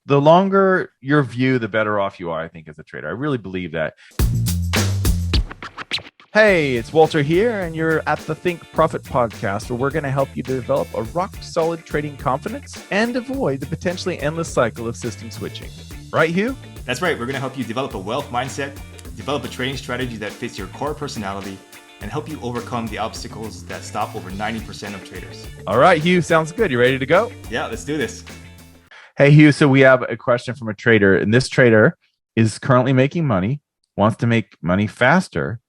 the longer your view, the better off you are, I think, as a trader. I really believe that. Hey, it's Walter here, and you're at the Think Profit podcast, where we're going to help you develop a rock-solid trading confidence and avoid the potentially endless cycle of system switching. Right, Hugh? That's right. We're going to help you develop a wealth mindset, develop a trading strategy that fits your core personality, and help you overcome the obstacles that stop over 90% of traders. All right, Hugh, sounds good. You ready to go? Yeah, let's do this. Hey, Hugh, so we have a question from a trader, and this trader is currently making money, wants to make money faster.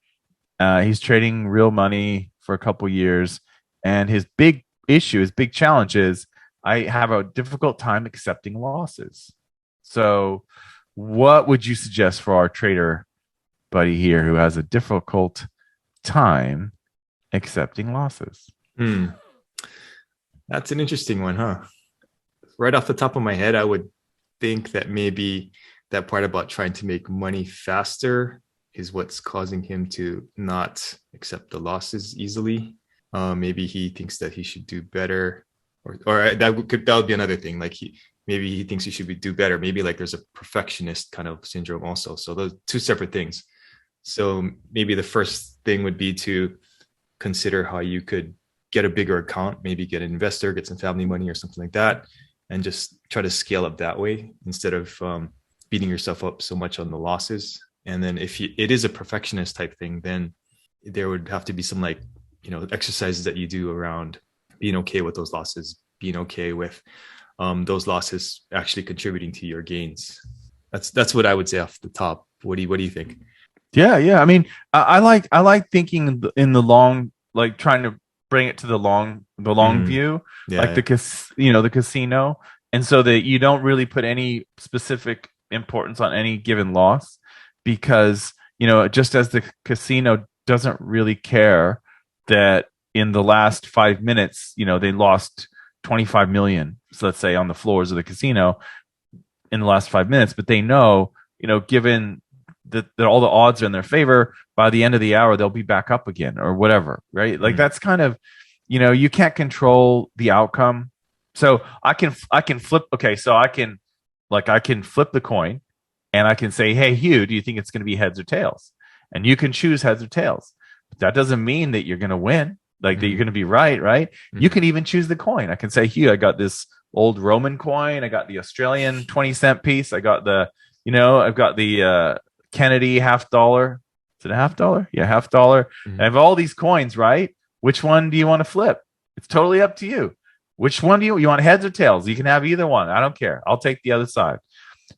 He's trading real money for a couple years, and his big issue, his big challenge is I have a difficult time accepting losses. So what would you suggest for our trader buddy here who has a difficult time accepting losses? That's an interesting one, huh? Right off the top of my head, I would think that maybe that part about trying to make money faster is what's causing him to not accept the losses easily. Maybe he thinks that he should do better, or that would be another thing. Like maybe he thinks he should do better. Maybe like there's a perfectionist kind of syndrome also. So those two separate things. So maybe the first thing would be to consider how you could get a bigger account, maybe get an investor, get some family money or something like that, and just try to scale up that way instead of beating yourself up so much on the losses. And then if it is a perfectionist type thing, then there would have to be some exercises that you do around being okay with those losses, being okay with those losses actually contributing to your gains. That's what I would say off the top. What do you think? Yeah. I mean, I like thinking in the long, like trying to bring it to the long view, the casino, and so that you don't really put any specific importance on any given loss. Because, just as the casino doesn't really care that in the last 5 minutes, they lost 25 million, so let's say on the floors of the casino in the last 5 minutes, but they know, given that all the odds are in their favor, by the end of the hour, they'll be back up again or whatever, right? Like that's kind of, you can't control the outcome. So I can flip. Okay. So I can flip the coin. And I can say, hey, Hugh, do you think it's going to be heads or tails? And you can choose heads or tails. But that doesn't mean that you're going to win, that you're going to be right? Mm-hmm. You can even choose the coin. I can say, Hugh, I got this old Roman coin. I got the Australian 20-cent piece. I got I've got the Kennedy $50. Is it a $50? Yeah, $50. Mm-hmm. I have all these coins, right? Which one do you want to flip? It's totally up to you. Which one do you want heads or tails? You can have either one. I don't care. I'll take the other side.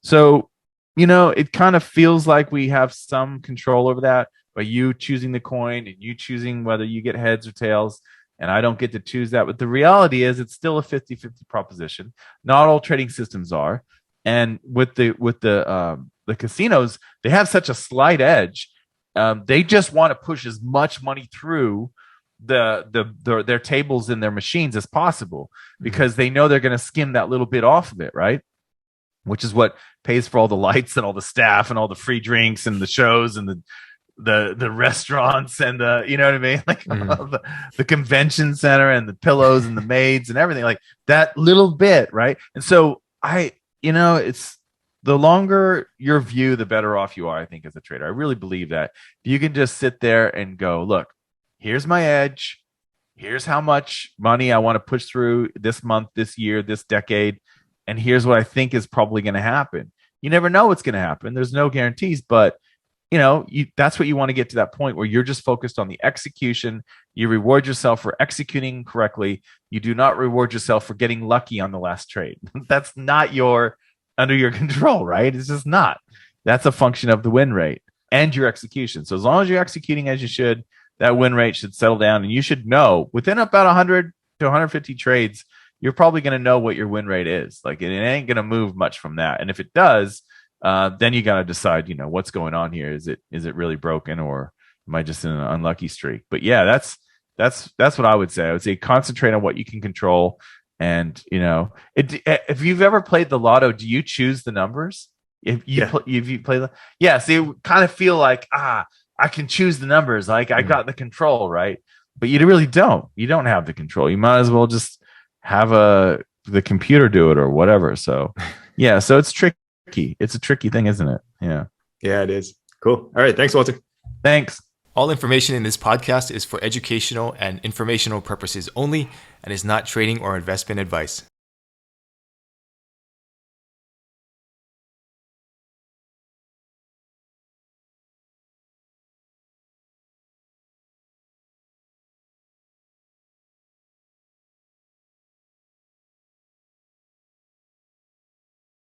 So, it kind of feels like we have some control over that by you choosing the coin and you choosing whether you get heads or tails, and I don't get to choose that. But the reality is it's still a 50-50 proposition. Not all trading systems are. And with the casinos, they have such a slight edge. They just want to push as much money through their tables and their machines as possible, because they know they're going to skim that little bit off of it, right? Which is what pays for all the lights and all the staff and all the free drinks and the shows and the restaurants and the, you know what I mean? Like the convention center and the pillows and the maids and everything, like that little bit, right? And so it's the longer your view, the better off you are, I think, as a trader. I really believe that. If you can just sit there and go, look, here's my edge. Here's how much money I want to push through this month, this year, this decade. And here's what I think is probably going to happen. You never know what's going to happen. There's no guarantees, but that's what you want to get to, that point where you're just focused on the execution. You reward yourself for executing correctly. You do not reward yourself for getting lucky on the last trade. That's not under your control, right? It's just not. That's a function of the win rate and your execution. So as long as you're executing as you should, that win rate should settle down, and you should know within about 100 to 150 trades, you're probably going to know what your win rate is. Like it ain't going to move much from that. And if it does, then you got to decide, what's going on here. Is it really broken, or am I just in an unlucky streak? But yeah, that's what I would say. I would say concentrate on what you can control. And, if you've ever played the lotto, do you choose the numbers? If you play so you kind of feel like, I can choose the numbers. Like I got the control, right? But you really don't. You don't have the control. You might as well just have the computer do it or whatever. So Yeah, so it's tricky. It's a tricky thing, isn't it? Yeah. Yeah, it is. Cool. All right. Thanks, Walter. Thanks. All information in this podcast is for educational and informational purposes only and is not trading or investment advice.